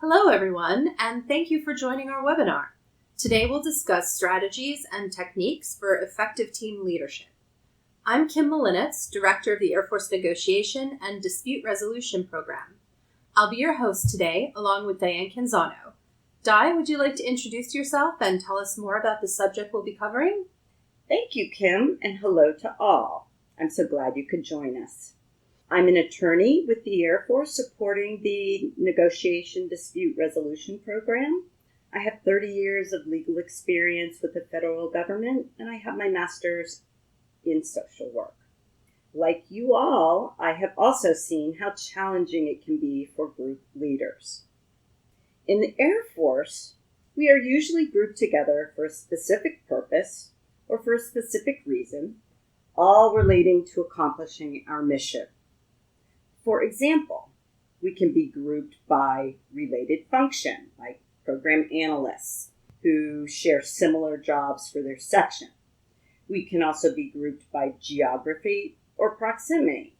Hello everyone, and thank you for joining our webinar. Today we'll discuss strategies and techniques for effective team leadership. I'm Kim Malinitz, Director of the Air Force Negotiation and Dispute Resolution Program. I'll be your host today, along with Diane Canzano. Di, would you like to introduce yourself and tell us more about the subject we'll be covering? Thank you, Kim, and hello to all. I'm so glad you could join us. I'm an attorney with the Air Force supporting the Negotiation Dispute Resolution Program. I have 30 years of legal experience with the federal government, and I have my master's in social work. Like you all, I have also seen how challenging it can be for group leaders. In the Air Force, we are usually grouped together for a specific purpose or for a specific reason, all relating to accomplishing our mission. For example, we can be grouped by related function, like program analysts who share similar jobs for their section. We can also be grouped by geography or proximity.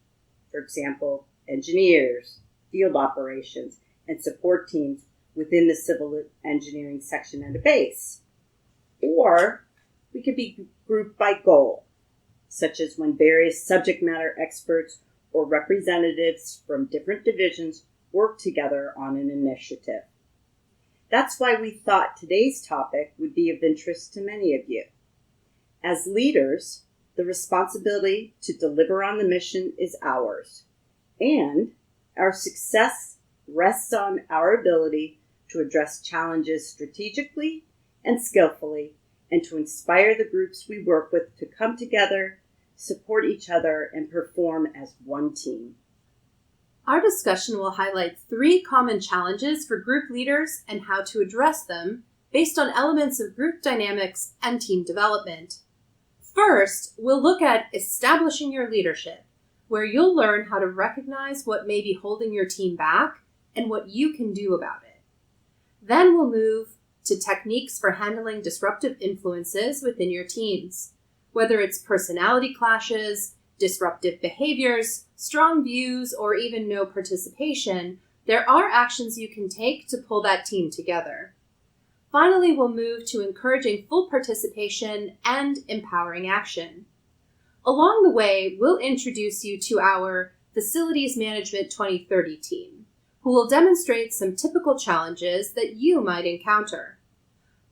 For example, engineers, field operations, and support teams within the civil engineering section at a base. Or we could be grouped by goal, such as when various subject matter experts or representatives from different divisions work together on an initiative. That's why we thought today's topic would be of interest to many of you. As leaders, the responsibility to deliver on the mission is ours, and our success rests on our ability to address challenges strategically and skillfully, and to inspire the groups we work with to come together, support each other, and perform as one team. Our discussion will highlight 3 common challenges for group leaders and how to address them based on elements of group dynamics and team development. First, we'll look at establishing your leadership, where you'll learn how to recognize what may be holding your team back and what you can do about it. Then we'll move to techniques for handling disruptive influences within your teams. Whether it's personality clashes, disruptive behaviors, strong views, or even no participation, there are actions you can take to pull that team together. Finally, we'll move to encouraging full participation and empowering action. Along the way, we'll introduce you to our Facilities Management 2030 team, who will demonstrate some typical challenges that you might encounter.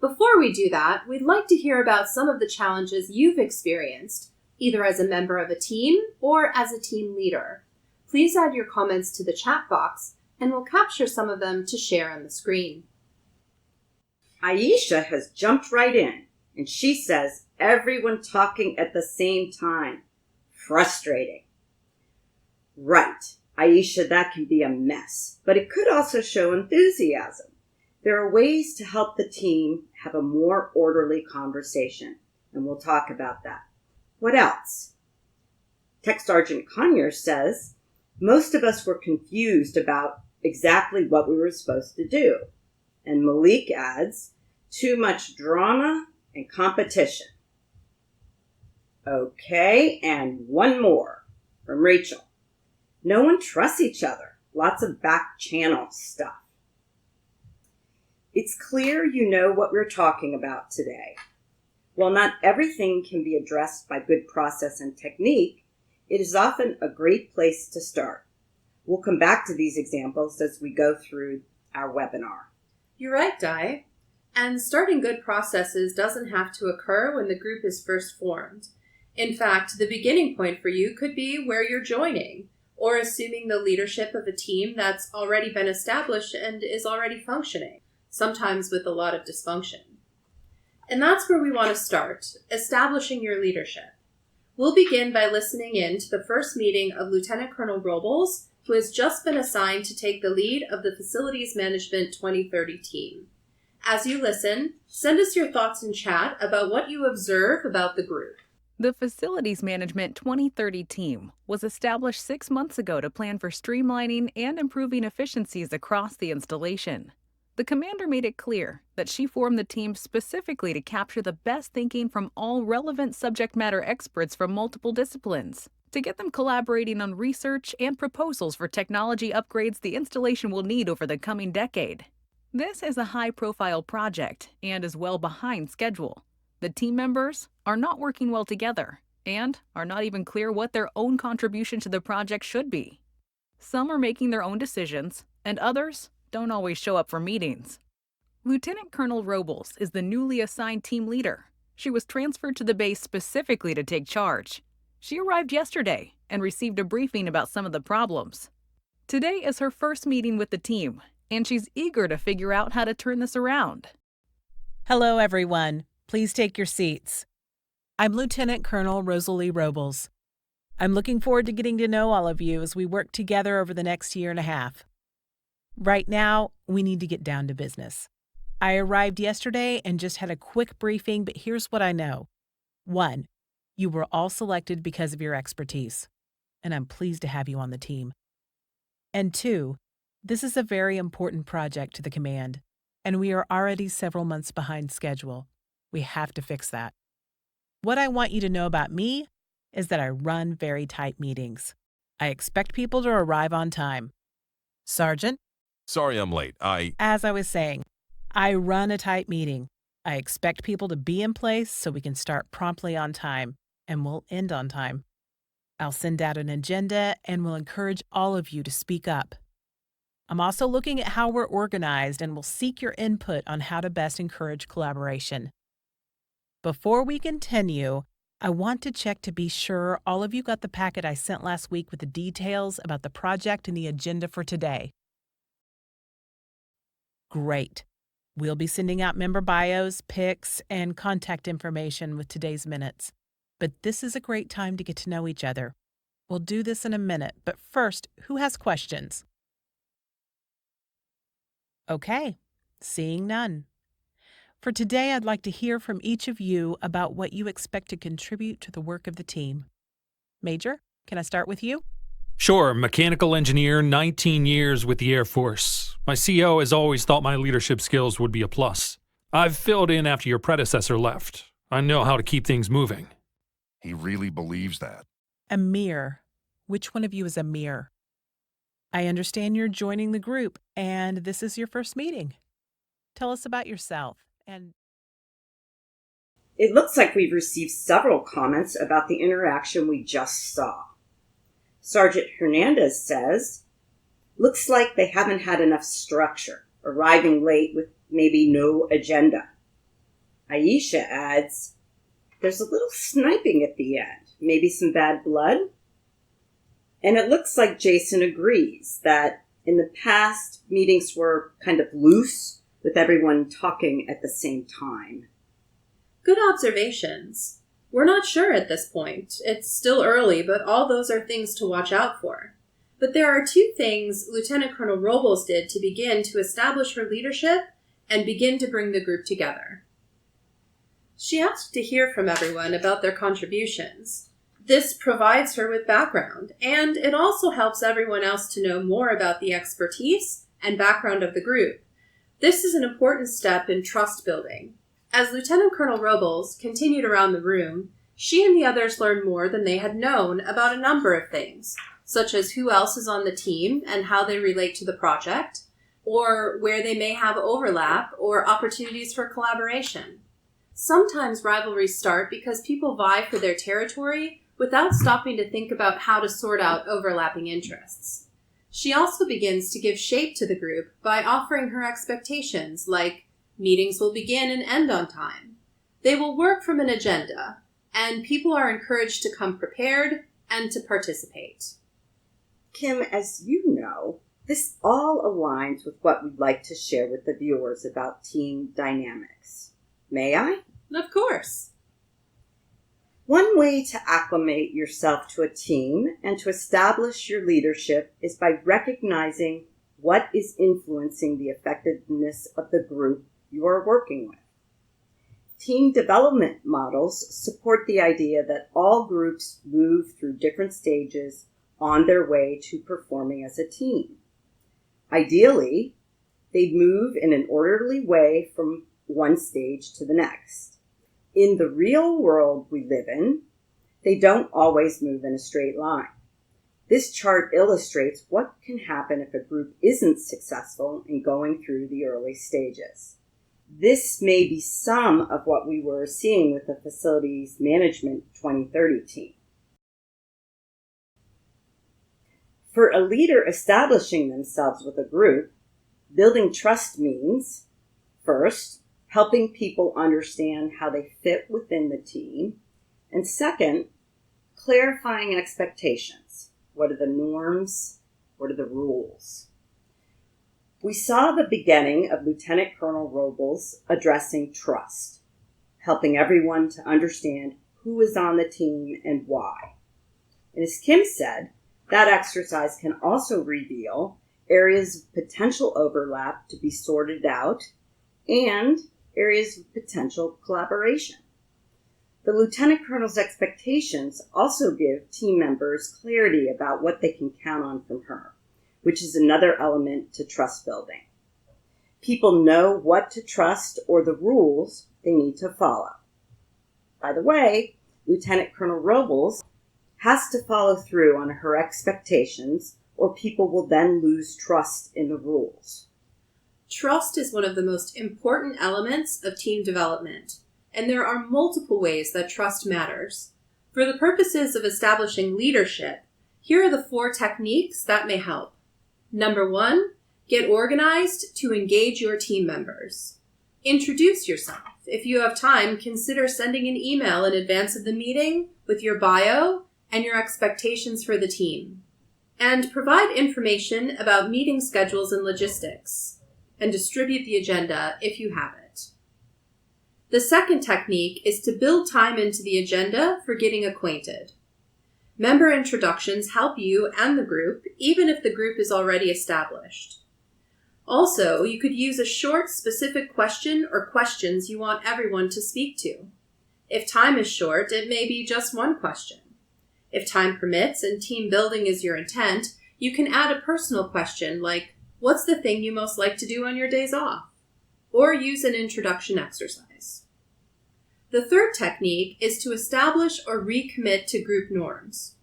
Before we do that, we'd like to hear about some of the challenges you've experienced, either as a member of a team or as a team leader. Please add your comments to the chat box, and we'll capture some of them to share on the screen. Aisha has jumped right in, and she says, everyone talking at the same time. Frustrating. Right, Aisha, that can be a mess, but it could also show enthusiasm. There are ways to help the team have a more orderly conversation, and we'll talk about that. What else? Tech Sergeant Conyers says, most of us were confused about exactly what we were supposed to do. And Malik adds, too much drama and competition. Okay, and one more from Rachel. No one trusts each other. Lots of back channel stuff. It's clear you know what we're talking about today. While not everything can be addressed by good process and technique, it is often a great place to start. We'll come back to these examples as we go through our webinar. You're right, Di. And starting good processes doesn't have to occur when the group is first formed. In fact, the beginning point for you could be where you're joining, or assuming the leadership of a team that's already been established and is already functioning, sometimes with a lot of dysfunction. And that's where we want to start, establishing your leadership. We'll begin by listening in to the first meeting of Lieutenant Colonel Robles, who has just been assigned to take the lead of the Facilities Management 2030 team. As you listen, send us your thoughts in chat about what you observe about the group. The Facilities Management 2030 team was established 6 months ago to plan for streamlining and improving efficiencies across the installation. The commander made it clear that she formed the team specifically to capture the best thinking from all relevant subject matter experts from multiple disciplines, to get them collaborating on research and proposals for technology upgrades the installation will need over the coming decade. This is a high-profile project and is well behind schedule. The team members are not working well together and are not even clear what their own contribution to the project should be. Some are making their own decisions, and others don't always show up for meetings. Lieutenant Colonel Robles is the newly assigned team leader. She was transferred to the base specifically to take charge. She arrived yesterday and received a briefing about some of the problems. Today is her first meeting with the team, and she's eager to figure out how to turn this around. Hello, everyone. Please take your seats. I'm Lieutenant Colonel Rosalie Robles. I'm looking forward to getting to know all of you as we work together over the next year and a half. Right now, we need to get down to business. I arrived yesterday and just had a quick briefing, but here's what I know. 1, you were all selected because of your expertise, and I'm pleased to have you on the team. And 2, this is a very important project to the command, and we are already several months behind schedule. We have to fix that. What I want you to know about me is that I run very tight meetings. I expect people to arrive on time. Sergeant? Sorry I'm late. As I was saying, I run a tight meeting. I expect people to be in place so we can start promptly on time, and we'll end on time. I'll send out an agenda and will encourage all of you to speak up. I'm also looking at how we're organized and will seek your input on how to best encourage collaboration. Before we continue, I want to check to be sure all of you got the packet I sent last week with the details about the project and the agenda for today. Great. We'll be sending out member bios, pics, and contact information with today's minutes. But this is a great time to get to know each other. We'll do this in a minute, but first, who has questions? Okay, seeing none. For today, I'd like to hear from each of you about what you expect to contribute to the work of the team. Major, can I start with you? Sure, mechanical engineer, 19 years with the Air Force. My CO has always thought my leadership skills would be a plus. I've filled in after your predecessor left. I know how to keep things moving. He really believes that. Amir. Which one of you is Amir? I understand you're joining the group, and this is your first meeting. Tell us about yourself, and... It looks like we've received several comments about the interaction we just saw. Sergeant Hernandez says, looks like they haven't had enough structure, arriving late with maybe no agenda. Aisha adds, there's a little sniping at the end, maybe some bad blood. And it looks like Jason agrees that in the past, meetings were kind of loose with everyone talking at the same time. Good observations. We're not sure at this point. It's still early, but all those are things to watch out for. But there are 2 things Lieutenant Colonel Robles did to begin to establish her leadership and begin to bring the group together. She asked to hear from everyone about their contributions. This provides her with background, and it also helps everyone else to know more about the expertise and background of the group. This is an important step in trust building. As Lieutenant Colonel Robles continued around the room, she and the others learned more than they had known about a number of things, such as who else is on the team and how they relate to the project, or where they may have overlap or opportunities for collaboration. Sometimes rivalries start because people vie for their territory without stopping to think about how to sort out overlapping interests. She also begins to give shape to the group by offering her expectations like meetings will begin and end on time. They will work from an agenda, and people are encouraged to come prepared and to participate. Kim, as you know, this all aligns with what we'd like to share with the viewers about team dynamics. May I? Of course. One way to acclimate yourself to a team and to establish your leadership is by recognizing what is influencing the effectiveness of the group you are working with. Team development models support the idea that all groups move through different stages on their way to performing as a team. Ideally, they move in an orderly way from one stage to the next. In the real world we live in, they don't always move in a straight line. This chart illustrates what can happen if a group isn't successful in going through the early stages. This may be some of what we were seeing with the Facilities Management 2030 team. For a leader establishing themselves with a group, building trust means, first, helping people understand how they fit within the team, and second, clarifying expectations. What are the norms? What are the rules? We saw the beginning of Lieutenant Colonel Robles addressing trust, helping everyone to understand who is on the team and why. And as Kim said, that exercise can also reveal areas of potential overlap to be sorted out and areas of potential collaboration. The Lieutenant Colonel's expectations also give team members clarity about what they can count on from her, which is another element to trust building. People know what to trust or the rules they need to follow. By the way, Lieutenant Colonel Robles has to follow through on her expectations, or people will then lose trust in the rules. Trust is one of the most important elements of team development, and there are multiple ways that trust matters. For the purposes of establishing leadership, here are the 4 techniques that may help. Number 1, get organized to engage your team members. Introduce yourself. If you have time, consider sending an email in advance of the meeting with your bio and your expectations for the team. And provide information about meeting schedules and logistics, and distribute the agenda if you have it. The second technique is to build time into the agenda for getting acquainted. Member introductions help you and the group, even if the group is already established. Also, you could use a short, specific question or questions you want everyone to speak to. If time is short, it may be just one question. If time permits and team building is your intent, you can add a personal question like, what's the thing you most like to do on your days off? Or use an introduction exercise. The third technique is to establish or recommit to group norms.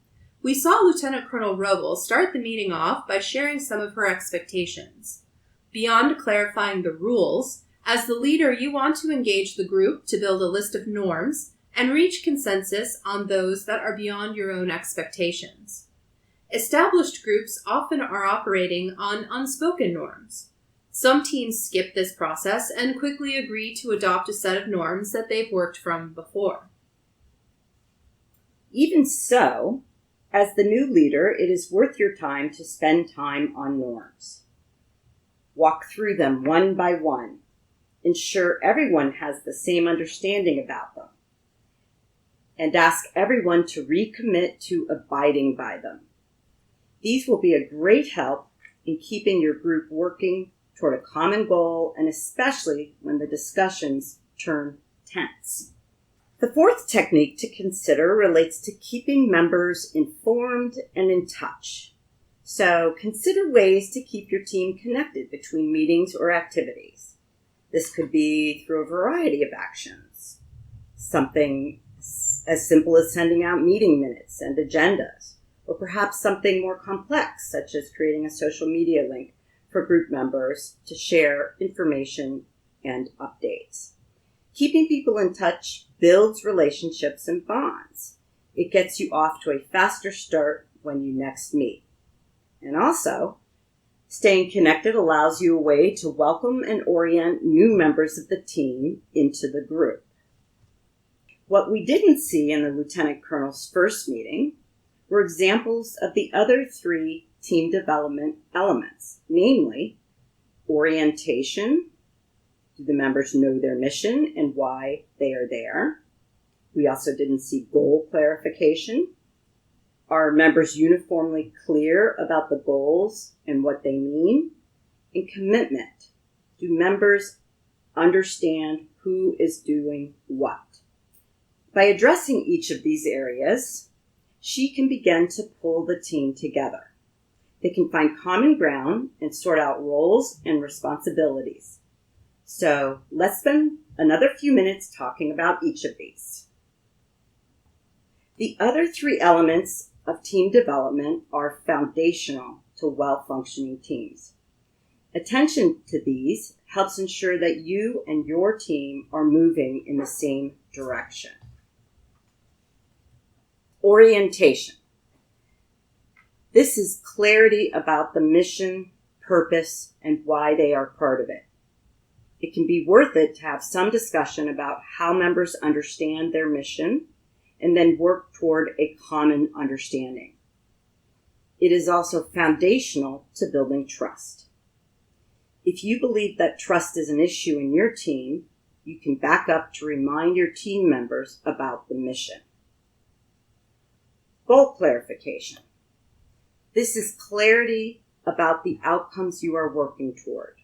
We saw Lieutenant Colonel Robles start the meeting off by sharing some of her expectations. Beyond clarifying the rules, as the leader, you want to engage the group to build a list of norms and reach consensus on those that are beyond your own expectations. Established groups often are operating on unspoken norms. Some teams skip this process and quickly agree to adopt a set of norms that they've worked from before. Even so, as the new leader, it is worth your time to spend time on norms. Walk through them one by one. Ensure everyone has the same understanding about them. And ask everyone to recommit to abiding by them. These will be a great help in keeping your group working toward a common goal, and especially when the discussions turn tense. The fourth technique to consider relates to keeping members informed and in touch. So consider ways to keep your team connected between meetings or activities. This could be through a variety of actions. Something as simple as sending out meeting minutes and agendas, or perhaps something more complex, such as creating a social media link for group members to share information and updates. Keeping people in touch builds relationships and bonds. It gets you off to a faster start when you next meet. And also, staying connected allows you a way to welcome and orient new members of the team into the group. What we didn't see in the Lieutenant Colonel's first meeting were examples of the other 3 team development elements, namely orientation. Do the members know their mission and why they are there? We also didn't see goal clarification. Are members uniformly clear about the goals and what they mean? And commitment. Do members understand who is doing what? By addressing each of these areas, she can begin to pull the team together. They can find common ground and sort out roles and responsibilities. So let's spend another few minutes talking about each of these. The other 3 elements of team development are foundational to well-functioning teams. Attention to these helps ensure that you and your team are moving in the same direction. Orientation. This is clarity about the mission, purpose, and why they are part of it. It can be worth it to have some discussion about how members understand their mission and then work toward a common understanding. It is also foundational to building trust. If you believe that trust is an issue in your team, you can back up to remind your team members about the mission. Goal clarification. This is clarity about the outcomes you are working toward.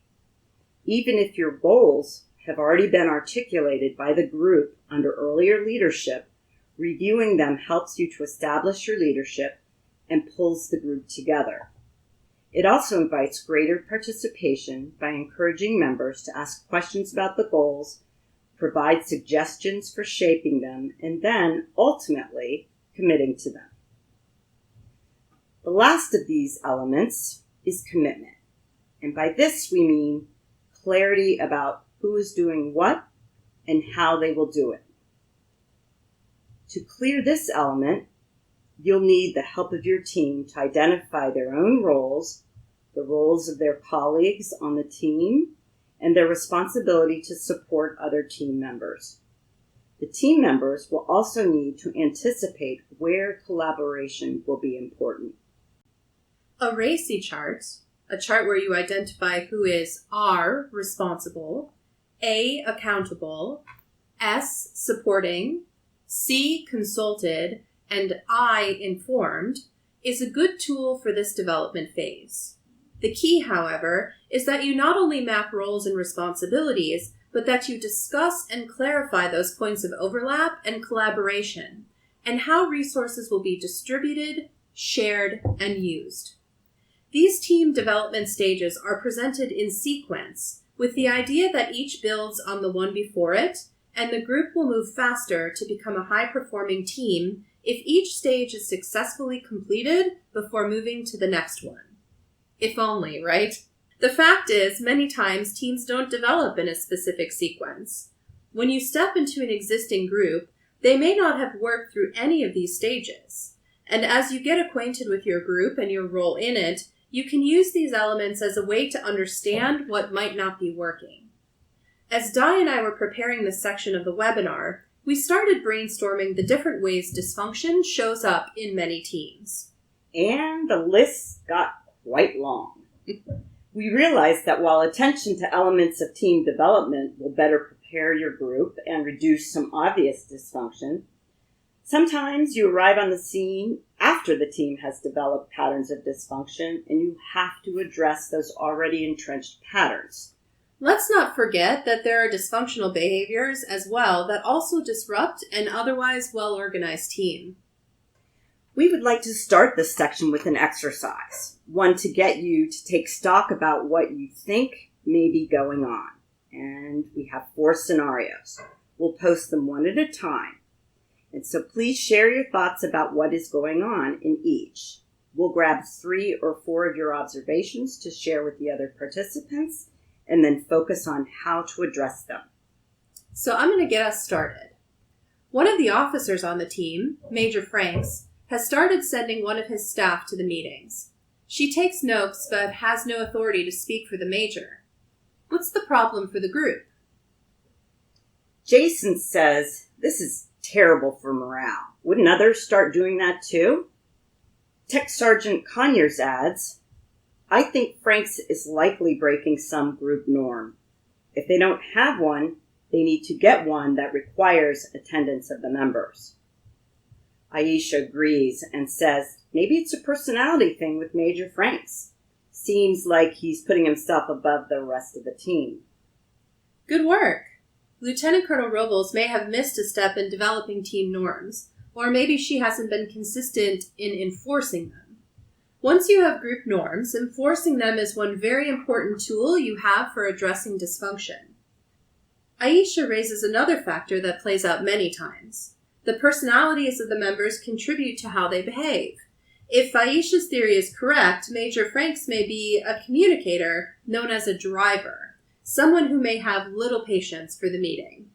Even if your goals have already been articulated by the group under earlier leadership, reviewing them helps you to establish your leadership and pulls the group together. It also invites greater participation by encouraging members to ask questions about the goals, provide suggestions for shaping them, and then, ultimately, committing to them. The last of these elements is commitment. And by this we mean clarity about who is doing what and how they will do it. To clear this element, you'll need the help of your team to identify their own roles, the roles of their colleagues on the team, and their responsibility to support other team members. The team members will also need to anticipate where collaboration will be important. A RACI chart, a chart where you identify who is R, responsible, A, accountable, S, supporting, C, consulted, and I, informed, is a good tool for this development phase. The key, however, is that you not only map roles and responsibilities, but that you discuss and clarify those points of overlap and collaboration, and how resources will be distributed, shared, and used. These team development stages are presented in sequence, with the idea that each builds on the one before it, and the group will move faster to become a high-performing team if each stage is successfully completed before moving to the next one. If only, right? The fact is, many times teams don't develop in a specific sequence. When you step into an existing group, they may not have worked through any of these stages. And as you get acquainted with your group and your role in it, you can use these elements as a way to understand what might not be working. As Di and I were preparing this section of the webinar, we started brainstorming the different ways dysfunction shows up in many teams. And the list got quite long. We realized that while attention to elements of team development will better prepare your group and reduce some obvious dysfunction, sometimes you arrive on the scene after the team has developed patterns of dysfunction, and you have to address those already entrenched patterns. Let's not forget that there are dysfunctional behaviors as well that also disrupt an otherwise well-organized team. We would like to start this section with an exercise, one to get you to take stock about what you think may be going on. And we have 4 scenarios. We'll post them one at a time. And so please share your thoughts about what is going on in each. We'll grab 3 or 4 of your observations to share with the other participants, and then focus on how to address them. So I'm going to get us started. One of the officers on the team, Major Franks, has started sending one of his staff to the meetings. She takes notes but has no authority to speak for the major. What's the problem for the group? Jason says, "This is terrible for morale. Wouldn't others start doing that too?" Tech Sergeant Conyers adds, "I think Franks is likely breaking some group norm. If they don't have one, they need to get one that requires attendance of the members." Aisha agrees and says, "Maybe it's a personality thing with Major Franks. Seems like he's putting himself above the rest of the team." Good work. Lieutenant Colonel Robles may have missed a step in developing team norms, or maybe she hasn't been consistent in enforcing them. Once you have group norms, enforcing them is one very important tool you have for addressing dysfunction. Aisha raises another factor that plays out many times. The personalities of the members contribute to how they behave, If Aisha's theory is correct, Major Franks may be a communicator known as a driver, someone who may have little patience for the meeting.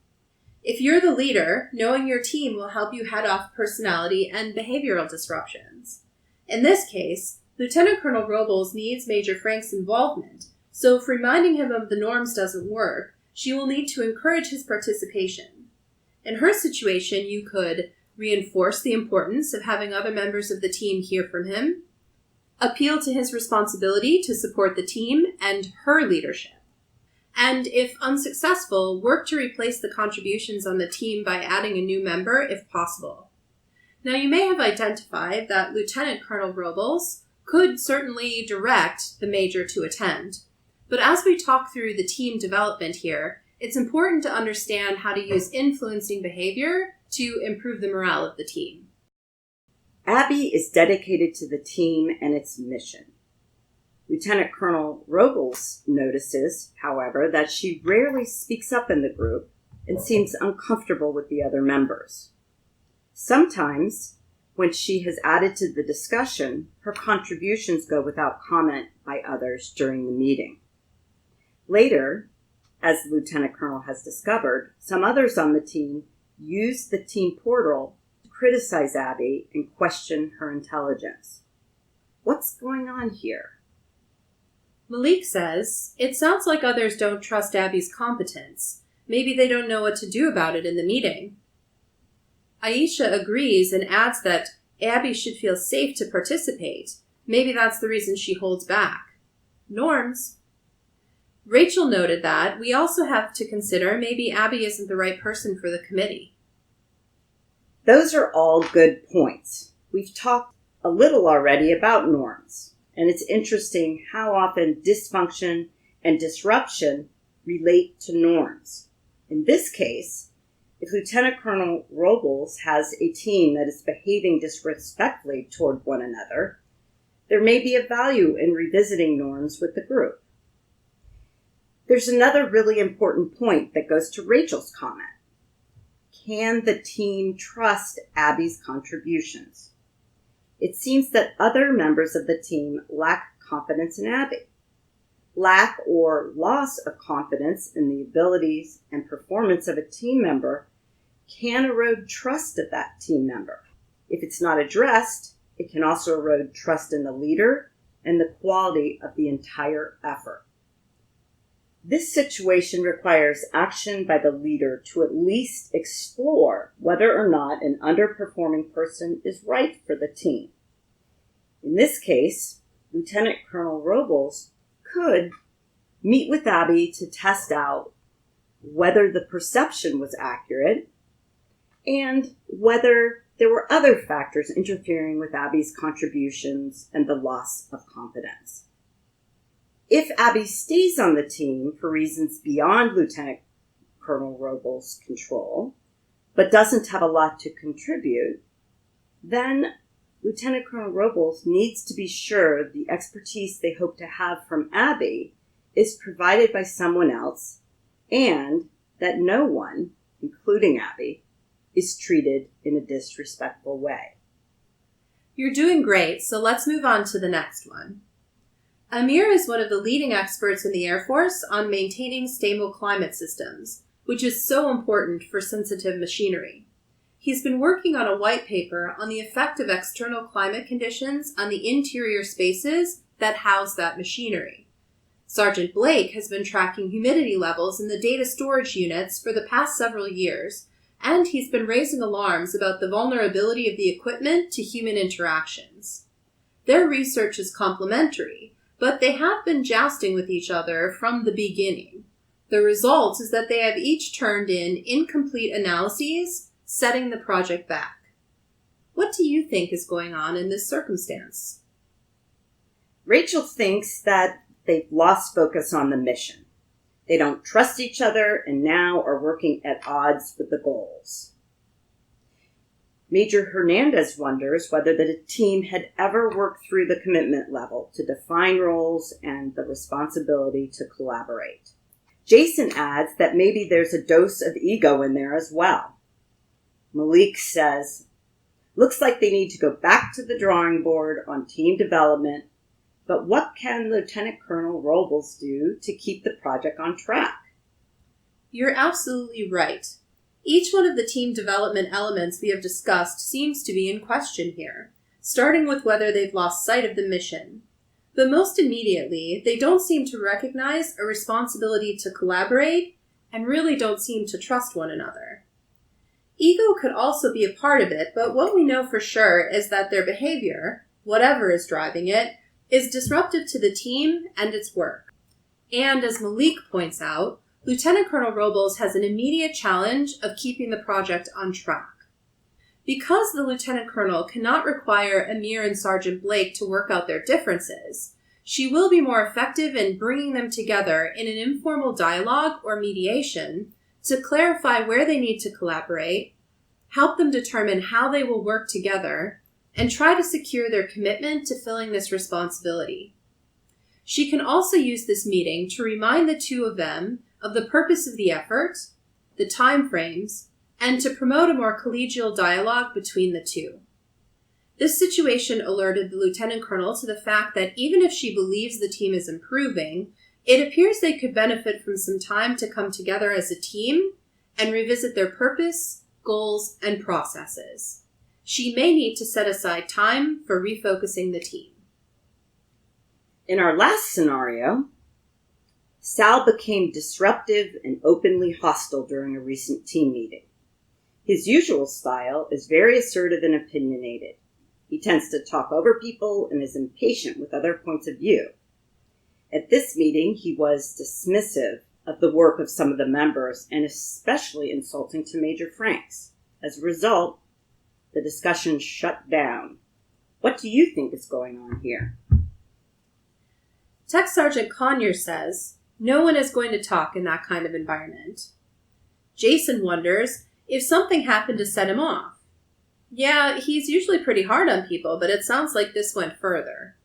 If you're the leader, knowing your team will help you head off personality and behavioral disruptions. In this case, Lieutenant Colonel Robles needs Major Franks' involvement, so if reminding him of the norms doesn't work, she will need to encourage his participation. In her situation, you could reinforce the importance of having other members of the team hear from him, appeal to his responsibility to support the team and her leadership, and if unsuccessful, work to replace the contributions on the team by adding a new member if possible. Now, you may have identified that Lieutenant Colonel Robles could certainly direct the major to attend, but as we talk through the team development here, it's important to understand how to use influencing behavior to improve the morale of the team. Abby is dedicated to the team and its mission. Lieutenant Colonel Robles notices, however, that she rarely speaks up in the group and seems uncomfortable with the other members. Sometimes, when she has added to the discussion, her contributions go without comment by others during the meeting. Later, as the Lieutenant Colonel has discovered, some others on the team use the team portal to criticize Abby and question her intelligence. What's going on here? Malik says, "It sounds like others don't trust Abby's competence. Maybe they don't know what to do about it in the meeting." Aisha agrees and adds that Abby should feel safe to participate. Maybe that's the reason she holds back. Norms. Rachel noted that we also have to consider maybe Abby isn't the right person for the committee. Those are all good points. We've talked a little already about norms, and it's interesting how often dysfunction and disruption relate to norms. In this case, if Lieutenant Colonel Robles has a team that is behaving disrespectfully toward one another, there may be a value in revisiting norms with the group. There's another really important point that goes to Rachel's comment. Can the team trust Abby's contributions? It seems that other members of the team lack confidence in Abby. Lack or loss of confidence in the abilities and performance of a team member can erode trust of that team member. If it's not addressed, it can also erode trust in the leader and the quality of the entire effort. This situation requires action by the leader to at least explore whether or not an underperforming person is right for the team. In this case, Lieutenant Colonel Robles could meet with Abby to test out whether the perception was accurate and whether there were other factors interfering with Abby's contributions and the loss of confidence. If Abby stays on the team for reasons beyond Lieutenant Colonel Robles' control, but doesn't have a lot to contribute, then Lieutenant Colonel Robles needs to be sure the expertise they hope to have from Abby is provided by someone else and that no one, including Abby, is treated in a disrespectful way. You're doing great, so let's move on to the next one. Amir is one of the leading experts in the Air Force on maintaining stable climate systems, which is so important for sensitive machinery. He's been working on a white paper on the effect of external climate conditions on the interior spaces that house that machinery. Sergeant Blake has been tracking humidity levels in the data storage units for the past several years, and he's been raising alarms about the vulnerability of the equipment to human interactions. Their research is complementary, but they have been jousting with each other from the beginning. The result is that they have each turned in incomplete analyses, setting the project back. What do you think is going on in this circumstance? Rachel thinks that they've lost focus on the mission. They don't trust each other and now are working at odds with the goals. Major Hernandez wonders whether the team had ever worked through the commitment level to define roles and the responsibility to collaborate. Jason adds that maybe there's a dose of ego in there as well. Malik says, Looks like they need to go back to the drawing board on team development, but what can Lieutenant Colonel Robles do to keep the project on track? You're absolutely right. Each one of the team development elements we have discussed seems to be in question here, starting with whether they've lost sight of the mission. But most immediately, they don't seem to recognize a responsibility to collaborate and really don't seem to trust one another. Ego could also be a part of it, but what we know for sure is that their behavior, whatever is driving it, is disruptive to the team and its work. And as Malik points out, Lieutenant Colonel Robles has an immediate challenge of keeping the project on track. Because the Lieutenant Colonel cannot require Amir and Sergeant Blake to work out their differences, she will be more effective in bringing them together in an informal dialogue or mediation to clarify where they need to collaborate, help them determine how they will work together, and try to secure their commitment to filling this responsibility. She can also use this meeting to remind the two of them of the purpose of the effort, the time frames, and to promote a more collegial dialogue between the two. This situation alerted the Lieutenant Colonel to the fact that even if she believes the team is improving, it appears they could benefit from some time to come together as a team and revisit their purpose, goals, and processes. She may need to set aside time for refocusing the team. In our last scenario, Sal became disruptive and openly hostile during a recent team meeting. His usual style is very assertive and opinionated. He tends to talk over people and is impatient with other points of view. At this meeting, he was dismissive of the work of some of the members and especially insulting to Major Franks. As a result, the discussion shut down. What do you think is going on here? Tech Sergeant Conyers says, no one is going to talk in that kind of environment. Jason wonders if something happened to set him off. Yeah, he's usually pretty hard on people, but it sounds like this went further.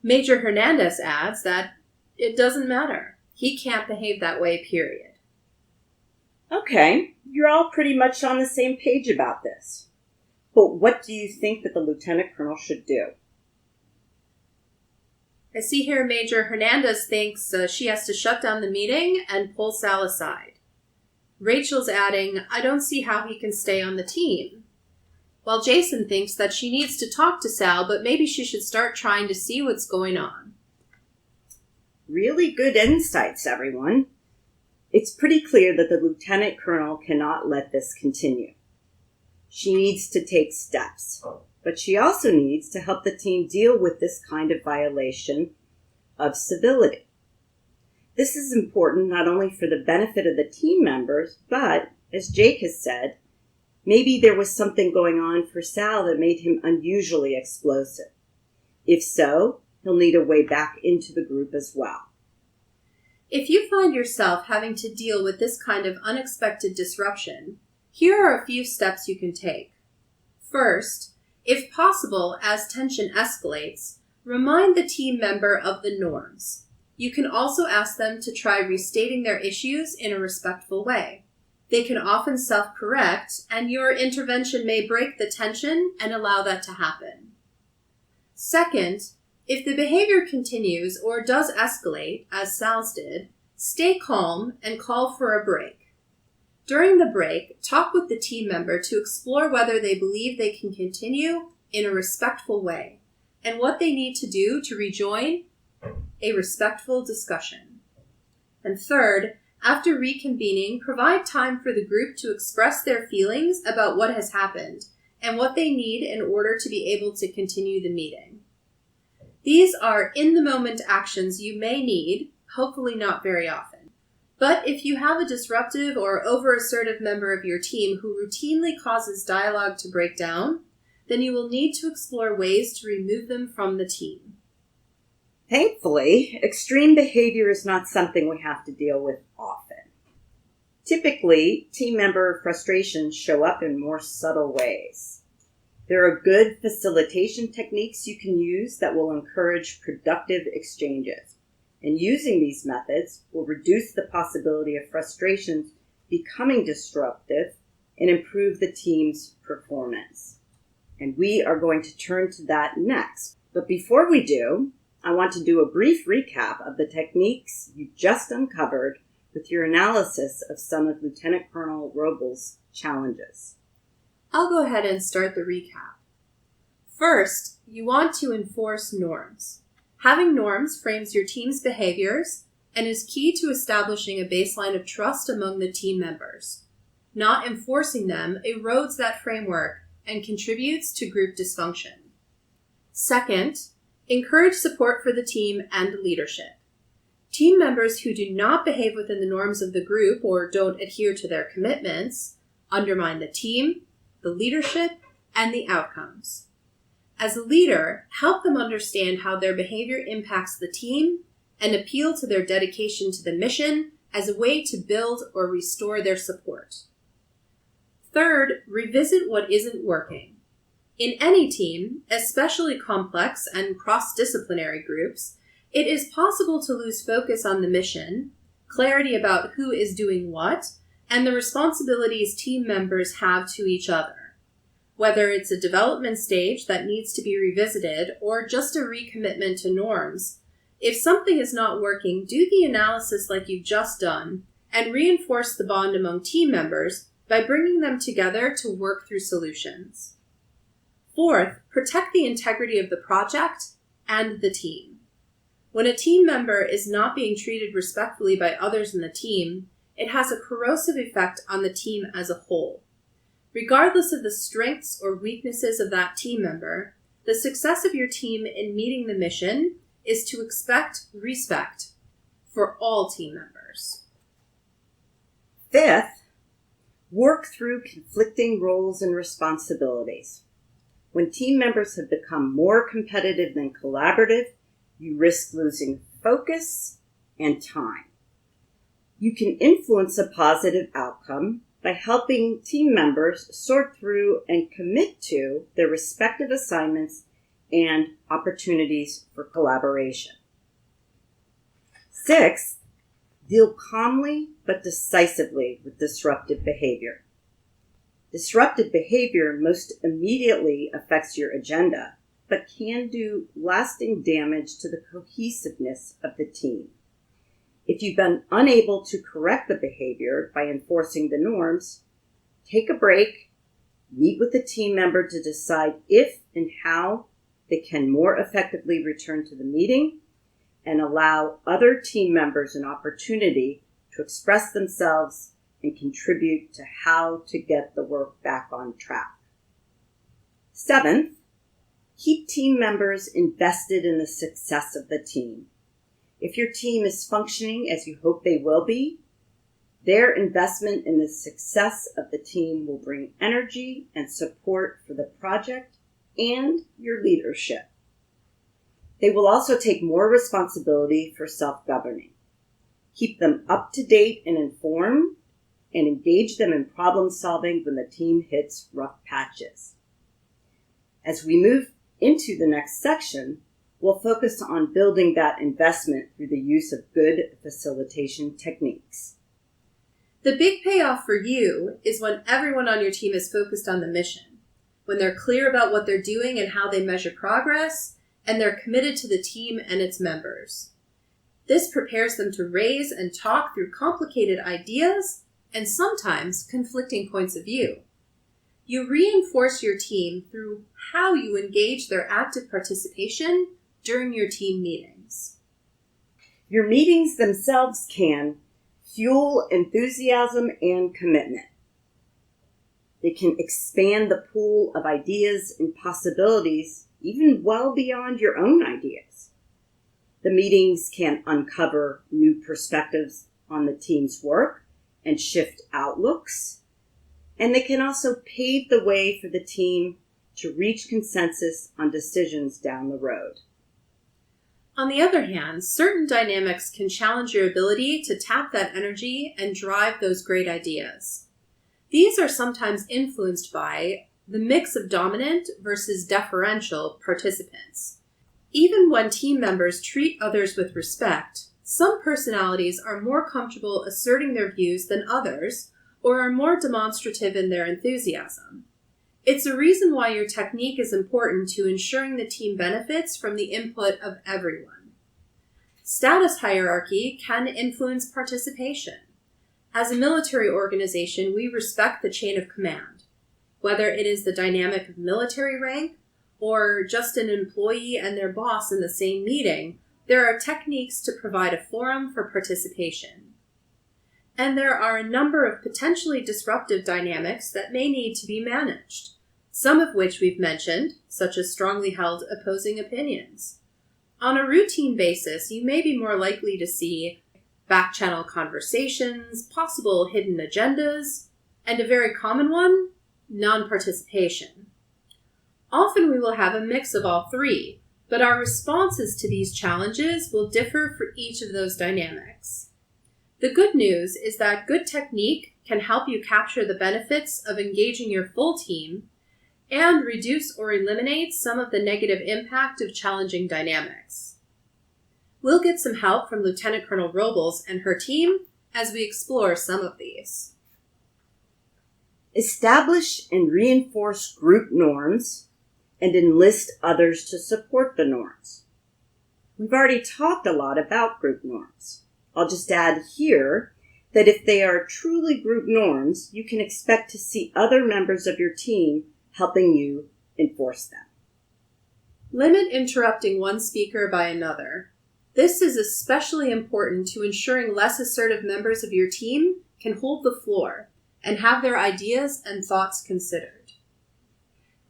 Major Hernandez adds that it doesn't matter. He can't behave that way, period. Okay, you're all pretty much on the same page about this. But what do you think that the Lieutenant Colonel should do? I see here Major Hernandez thinks she has to shut down the meeting and pull Sal aside. Rachel's adding, I don't see how he can stay on the team. While Jason thinks that she needs to talk to Sal, but maybe she should start trying to see what's going on. Really good insights, everyone. It's pretty clear that the Lieutenant Colonel cannot let this continue. She needs to take steps, but she also needs to help the team deal with this kind of violation of civility. This is important not only for the benefit of the team members, but, as Jake has said, maybe there was something going on for Sal that made him unusually explosive. If so, he'll need a way back into the group as well. If you find yourself having to deal with this kind of unexpected disruption, here are a few steps you can take. First, if possible, as tension escalates, remind the team member of the norms. You can also ask them to try restating their issues in a respectful way. They can often self-correct, and your intervention may break the tension and allow that to happen. Second, if the behavior continues or does escalate, as Sal's did, stay calm and call for a break. During the break, talk with the team member to explore whether they believe they can continue in a respectful way and what they need to do to rejoin a respectful discussion. And third, after reconvening, provide time for the group to express their feelings about what has happened and what they need in order to be able to continue the meeting. These are in-the-moment actions you may need, hopefully not very often. But if you have a disruptive or over-assertive member of your team who routinely causes dialogue to break down, then you will need to explore ways to remove them from the team. Thankfully, extreme behavior is not something we have to deal with often. Typically, team member frustrations show up in more subtle ways. There are good facilitation techniques you can use that will encourage productive exchanges. And using these methods will reduce the possibility of frustrations becoming disruptive and improve the team's performance. And we are going to turn to that next. But before we do, I want to do a brief recap of the techniques you just uncovered with your analysis of some of Lieutenant Colonel Robles' challenges. I'll go ahead and start the recap. First, you want to enforce norms. Having norms frames your team's behaviors and is key to establishing a baseline of trust among the team members. Not enforcing them erodes that framework and contributes to group dysfunction. Second, encourage support for the team and leadership. Team members who do not behave within the norms of the group or don't adhere to their commitments undermine the team, the leadership, and the outcomes. As a leader, help them understand how their behavior impacts the team and appeal to their dedication to the mission as a way to build or restore their support. Third, revisit what isn't working. In any team, especially complex and cross-disciplinary groups, it is possible to lose focus on the mission, clarity about who is doing what, and the responsibilities team members have to each other. Whether it's a development stage that needs to be revisited or just a recommitment to norms, if something is not working, do the analysis like you've just done and reinforce the bond among team members by bringing them together to work through solutions. Fourth, protect the integrity of the project and the team. When a team member is not being treated respectfully by others in the team, it has a corrosive effect on the team as a whole. Regardless of the strengths or weaknesses of that team member, the success of your team in meeting the mission is to expect respect for all team members. Fifth, work through conflicting roles and responsibilities. When team members have become more competitive than collaborative, you risk losing focus and time. You can influence a positive outcome by helping team members sort through and commit to their respective assignments and opportunities for collaboration. Sixth, deal calmly but decisively with disruptive behavior. Disruptive behavior most immediately affects your agenda, but can do lasting damage to the cohesiveness of the team. If you've been unable to correct the behavior by enforcing the norms, take a break, meet with the team member to decide if and how they can more effectively return to the meeting, and allow other team members an opportunity to express themselves and contribute to how to get the work back on track. Seventh, keep team members invested in the success of the team. If your team is functioning as you hope they will be, their investment in the success of the team will bring energy and support for the project and your leadership. They will also take more responsibility for self-governing. Keep them up to date and informed, and engage them in problem solving when the team hits rough patches. As we move into the next section, we'll focus on building that investment through the use of good facilitation techniques. The big payoff for you is when everyone on your team is focused on the mission, when they're clear about what they're doing and how they measure progress, and they're committed to the team and its members. This prepares them to raise and talk through complicated ideas and sometimes conflicting points of view. You reinforce your team through how you engage their active participation during your team meetings. Your meetings themselves can fuel enthusiasm and commitment. They can expand the pool of ideas and possibilities even well beyond your own ideas. The meetings can uncover new perspectives on the team's work and shift outlooks, and they can also pave the way for the team to reach consensus on decisions down the road. On the other hand, certain dynamics can challenge your ability to tap that energy and drive those great ideas. These are sometimes influenced by the mix of dominant versus deferential participants. Even when team members treat others with respect, some personalities are more comfortable asserting their views than others, or are more demonstrative in their enthusiasm. It's a reason why your technique is important to ensuring the team benefits from the input of everyone. Status hierarchy can influence participation. As a military organization, we respect the chain of command, whether it is the dynamic of military rank or just an employee and their boss in the same meeting. There are techniques to provide a forum for participation. And there are a number of potentially disruptive dynamics that may need to be managed, some of which we've mentioned, such as strongly held opposing opinions. On a routine basis, you may be more likely to see back-channel conversations, possible hidden agendas, and a very common one, non-participation. Often we will have a mix of all three, but our responses to these challenges will differ for each of those dynamics. The good news is that good technique can help you capture the benefits of engaging your full team and reduce or eliminate some of the negative impact of challenging dynamics. We'll get some help from Lieutenant Colonel Robles and her team as we explore some of these. Establish and reinforce group norms and enlist others to support the norms. We've already talked a lot about group norms. I'll just add here that if they are truly group norms, you can expect to see other members of your team helping you enforce them. Limit interrupting one speaker by another. This is especially important to ensuring less assertive members of your team can hold the floor and have their ideas and thoughts considered.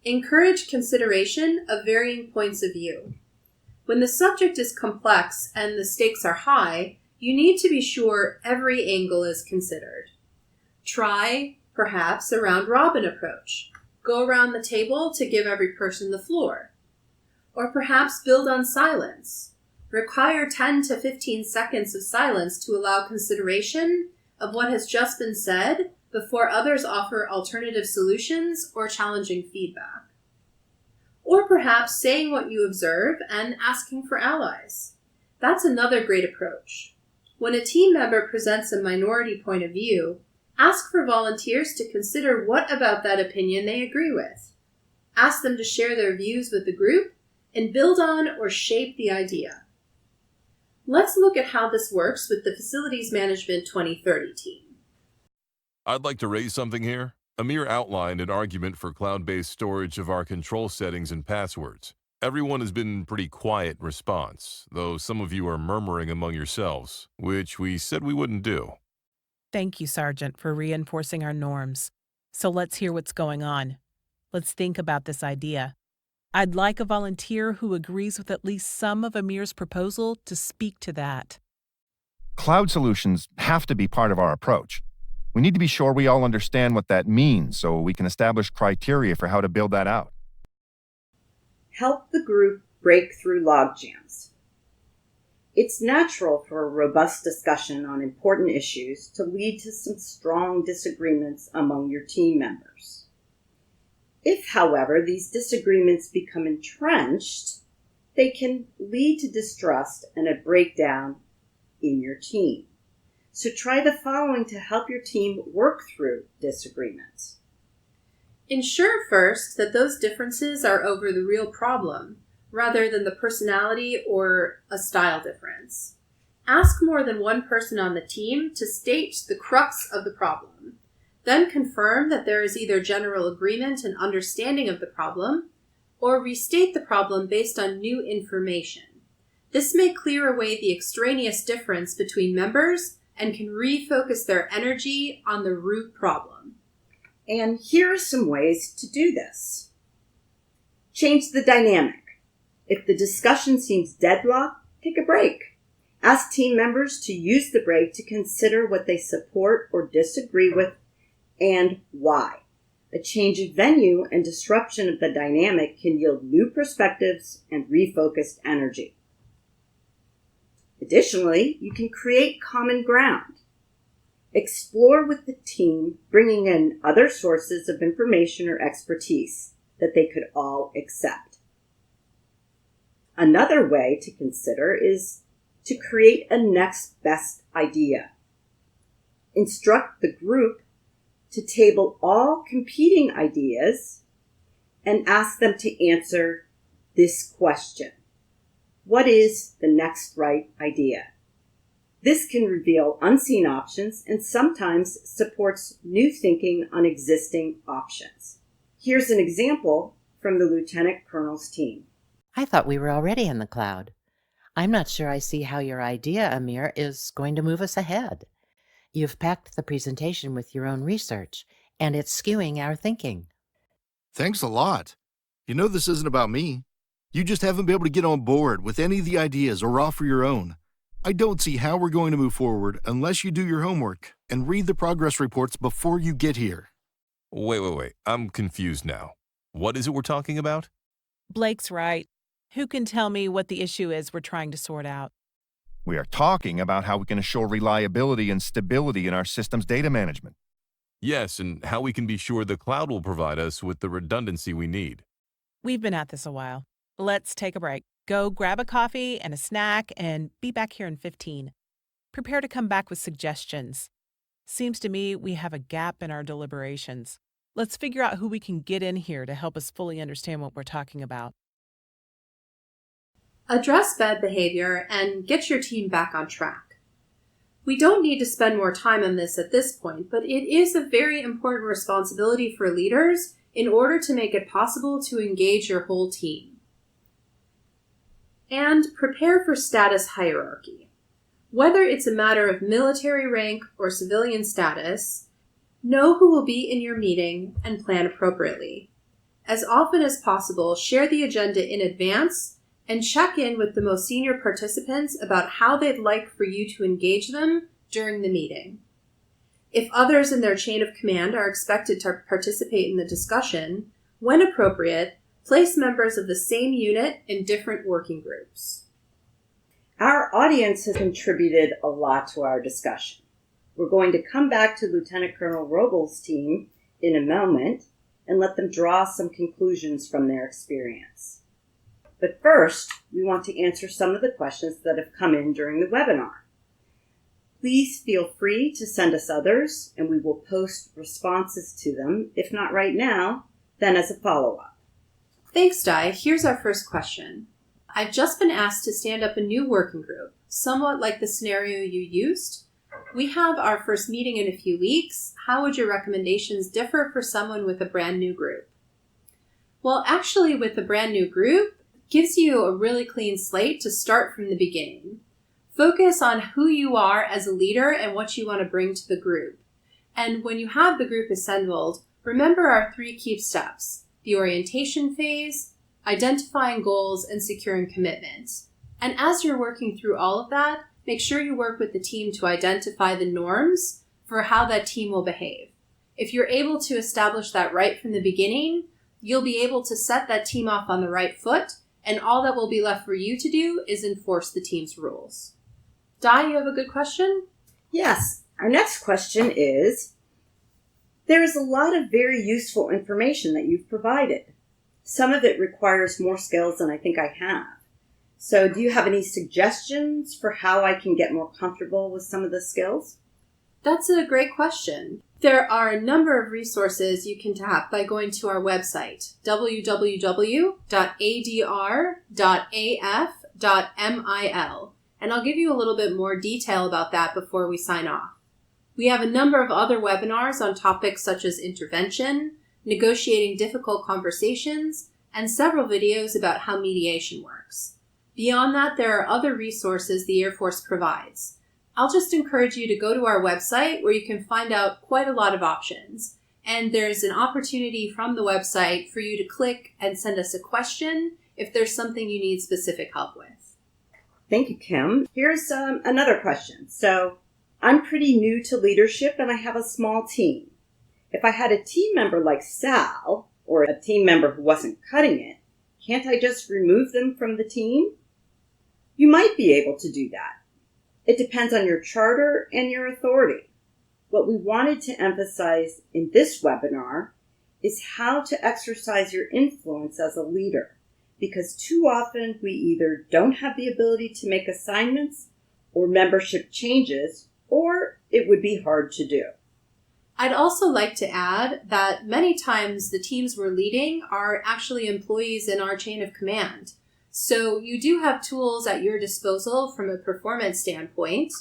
Encourage consideration of varying points of view. When the subject is complex and the stakes are high, you need to be sure every angle is considered. Try, perhaps, a round-robin approach. Go around the table to give every person the floor. Or perhaps build on silence. Require 10 to 15 seconds of silence to allow consideration of what has just been said before others offer alternative solutions or challenging feedback. Or perhaps saying what you observe and asking for allies. That's another great approach. When a team member presents a minority point of view, ask for volunteers to consider what about that opinion they agree with. Ask them to share their views with the group and build on or shape the idea. Let's look at how this works with the Facilities Management 2030 team. I'd like to raise something here. Amir outlined an argument for cloud-based storage of our control settings and passwords. Everyone has been pretty quiet in response, though some of you are murmuring among yourselves, which we said we wouldn't do. Thank you, Sergeant, for reinforcing our norms. So let's hear what's going on. Let's think about this idea. I'd like a volunteer who agrees with at least some of Amir's proposal to speak to that. Cloud solutions have to be part of our approach. We need to be sure we all understand what that means so we can establish criteria for how to build that out. Help the group break through logjams. It's natural for a robust discussion on important issues to lead to some strong disagreements among your team members. If, however, these disagreements become entrenched, they can lead to distrust and a breakdown in your team. So try the following to help your team work through disagreements. Ensure first that those differences are over the real problem, rather than the personality or a style difference. Ask more than one person on the team to state the crux of the problem. Then confirm that there is either general agreement and understanding of the problem, or restate the problem based on new information. This may clear away the extraneous difference between members and can refocus their energy on the root problem. And here are some ways to do this. Change the dynamic. If the discussion seems deadlocked, take a break. Ask team members to use the break to consider what they support or disagree with and why. A change of venue and disruption of the dynamic can yield new perspectives and refocused energy. Additionally, you can create common ground. Explore with the team, bringing in other sources of information or expertise that they could all accept. Another way to consider is to create a next best idea. Instruct the group to table all competing ideas and ask them to answer this question. What is the next right idea? This can reveal unseen options and sometimes supports new thinking on existing options. Here's an example from the Lieutenant Colonel's team. I thought we were already in the cloud. I'm not sure I see how your idea, Amir, is going to move us ahead. You've packed the presentation with your own research, and it's skewing our thinking. Thanks a lot. You know this isn't about me. You just haven't been able to get on board with any of the ideas or offer your own. I don't see how we're going to move forward unless you do your homework and read the progress reports before you get here. Wait. I'm confused now. What is it we're talking about? Blake's right. Who can tell me what the issue is we're trying to sort out? We are talking about how we can assure reliability and stability in our system's data management. Yes, and how we can be sure the cloud will provide us with the redundancy we need. We've been at this a while. Let's take a break. Go grab a coffee and a snack and be back here in 15. Prepare to come back with suggestions. Seems to me we have a gap in our deliberations. Let's figure out who we can get in here to help us fully understand what we're talking about. Address bad behavior and get your team back on track. We don't need to spend more time on this at this point, but it is a very important responsibility for leaders in order to make it possible to engage your whole team. And prepare for status hierarchy. Whether it's a matter of military rank or civilian status, know who will be in your meeting and plan appropriately. As often as possible, share the agenda in advance and check in with the most senior participants about how they'd like for you to engage them during the meeting. If others in their chain of command are expected to participate in the discussion, when appropriate, place members of the same unit in different working groups. Our audience has contributed a lot to our discussion. We're going to come back to Lieutenant Colonel Robles' team in a moment and let them draw some conclusions from their experience. But first, we want to answer some of the questions that have come in during the webinar. Please feel free to send us others, and we will post responses to them, if not right now, then as a follow-up. Thanks, Di. Here's our first question. I've just been asked to stand up a new working group, somewhat like the scenario you used. We have our first meeting in a few weeks. How would your recommendations differ for someone with a brand new group? Well, actually, with a brand new group, it gives you a really clean slate to start from the beginning. Focus on who you are as a leader and what you want to bring to the group. And when you have the group assembled, remember our 3 key steps: the orientation phase, identifying goals, and securing commitments. And as you're working through all of that, make sure you work with the team to identify the norms for how that team will behave. If you're able to establish that right from the beginning, you'll be able to set that team off on the right foot, and all that will be left for you to do is enforce the team's rules. Di, you have a good question? Yes. Our next question is, there is a lot of very useful information that you've provided. Some of it requires more skills than I think I have. So do you have any suggestions for how I can get more comfortable with some of the skills? That's a great question. There are a number of resources you can tap by going to our website, www.adr.af.mil, and I'll give you a little bit more detail about that before we sign off. We have a number of other webinars on topics such as intervention, negotiating difficult conversations, and several videos about how mediation works. Beyond that, there are other resources the Air Force provides. I'll just encourage you to go to our website where you can find out quite a lot of options. And there's an opportunity from the website for you to click and send us a question if there's something you need specific help with. Thank you, Kim. Here's another question. So I'm pretty new to leadership and I have a small team. If I had a team member like Sal, or a team member who wasn't cutting it, can't I just remove them from the team? You might be able to do that. It depends on your charter and your authority. What we wanted to emphasize in this webinar is how to exercise your influence as a leader, because too often we either don't have the ability to make assignments or membership changes, or it would be hard to do. I'd also like to add that many times the teams we're leading are actually employees in our chain of command. So you do have tools at your disposal from a performance standpoint,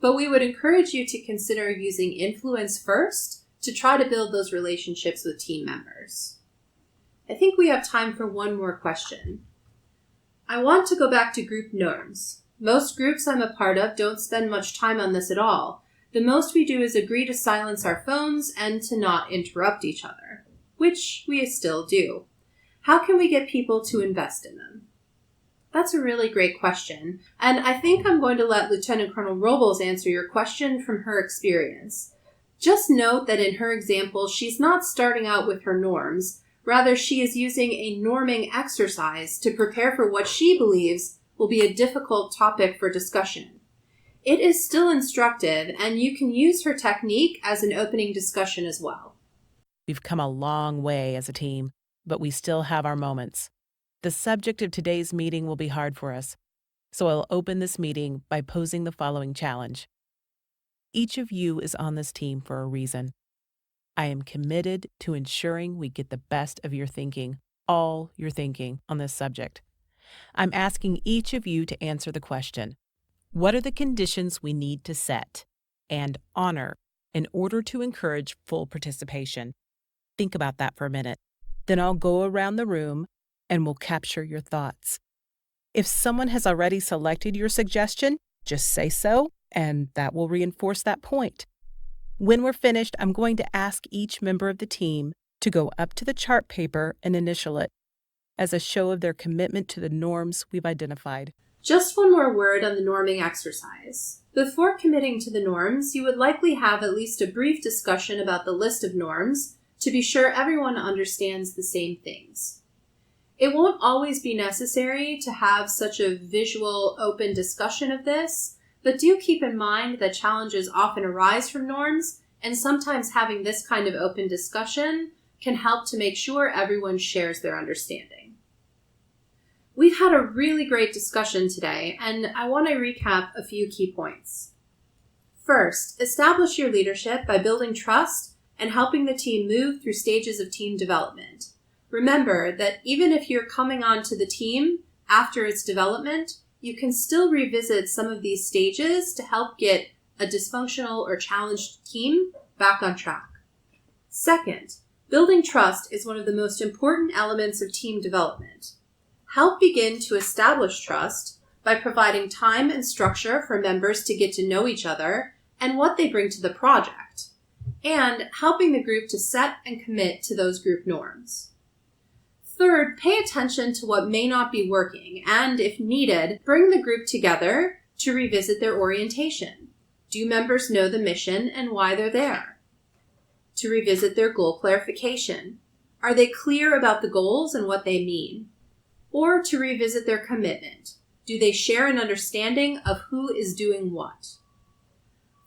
but we would encourage you to consider using influence first to try to build those relationships with team members. I think we have time for one more question. I want to go back to group norms. Most groups I'm a part of don't spend much time on this at all. The most we do is agree to silence our phones and to not interrupt each other, which we still do. How can we get people to invest in them? That's a really great question, and I think I'm going to let Lieutenant Colonel Robles answer your question from her experience. Just note that in her example, she's not starting out with her norms. Rather, she is using a norming exercise to prepare for what she believes will be a difficult topic for discussion. It is still instructive, and you can use her technique as an opening discussion as well. We've come a long way as a team, but we still have our moments. The subject of today's meeting will be hard for us, so I'll open this meeting by posing the following challenge. Each of you is on this team for a reason. I am committed to ensuring we get the best of your thinking, all your thinking, on this subject. I'm asking each of you to answer the question, what are the conditions we need to set and honor in order to encourage full participation? Think about that for a minute. Then I'll go around the room and we'll capture your thoughts. If someone has already selected your suggestion, just say so, and that will reinforce that point. When we're finished, I'm going to ask each member of the team to go up to the chart paper and initial it as a show of their commitment to the norms we've identified. Just one more word on the norming exercise. Before committing to the norms, you would likely have at least a brief discussion about the list of norms to be sure everyone understands the same things. It won't always be necessary to have such a visual, open discussion of this, but do keep in mind that challenges often arise from norms, and sometimes having this kind of open discussion can help to make sure everyone shares their understanding. We've had a really great discussion today, and I want to recap a few key points. First, establish your leadership by building trust and helping the team move through stages of team development. Remember that even if you're coming onto the team after its development, you can still revisit some of these stages to help get a dysfunctional or challenged team back on track. Second, building trust is one of the most important elements of team development. Help begin to establish trust by providing time and structure for members to get to know each other and what they bring to the project, and helping the group to set and commit to those group norms. Third, pay attention to what may not be working, and if needed, bring the group together to revisit their orientation. Do members know the mission and why they're there? To revisit their goal clarification. Are they clear about the goals and what they mean? Or to revisit their commitment. Do they share an understanding of who is doing what?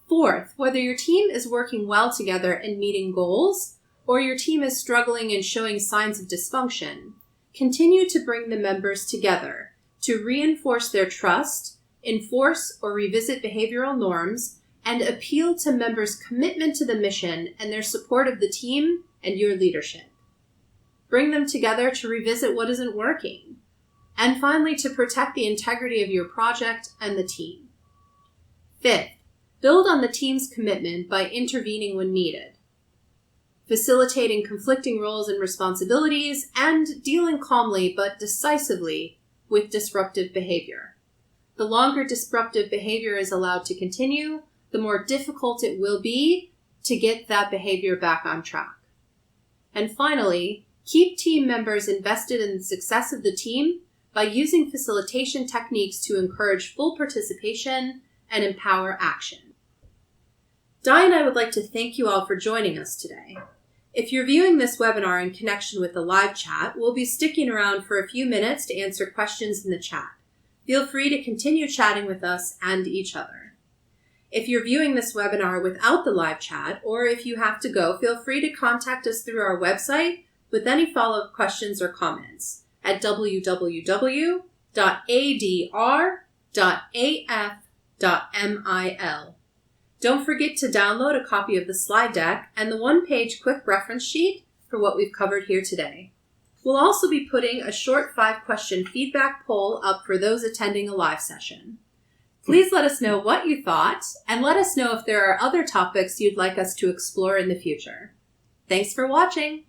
Fourth, whether your team is working well together and meeting goals, or your team is struggling and showing signs of dysfunction, continue to bring the members together to reinforce their trust, enforce or revisit behavioral norms, and appeal to members' commitment to the mission and their support of the team and your leadership. Bring them together to revisit what isn't working. And finally, to protect the integrity of your project and the team. Fifth, build on the team's commitment by intervening when needed, facilitating conflicting roles and responsibilities, and dealing calmly but decisively with disruptive behavior. The longer disruptive behavior is allowed to continue, the more difficult it will be to get that behavior back on track. And finally, keep team members invested in the success of the team by using facilitation techniques to encourage full participation and empower action. Di and I would like to thank you all for joining us today. If you're viewing this webinar in connection with the live chat, we'll be sticking around for a few minutes to answer questions in the chat. Feel free to continue chatting with us and each other. If you're viewing this webinar without the live chat, or if you have to go, feel free to contact us through our website with any follow-up questions or comments at www.adr.af.mil. Don't forget to download a copy of the slide deck and the one-page quick reference sheet for what we've covered here today. We'll also be putting a short 5-question feedback poll up for those attending a live session. Please let us know what you thought, and let us know if there are other topics you'd like us to explore in the future. Thanks for watching!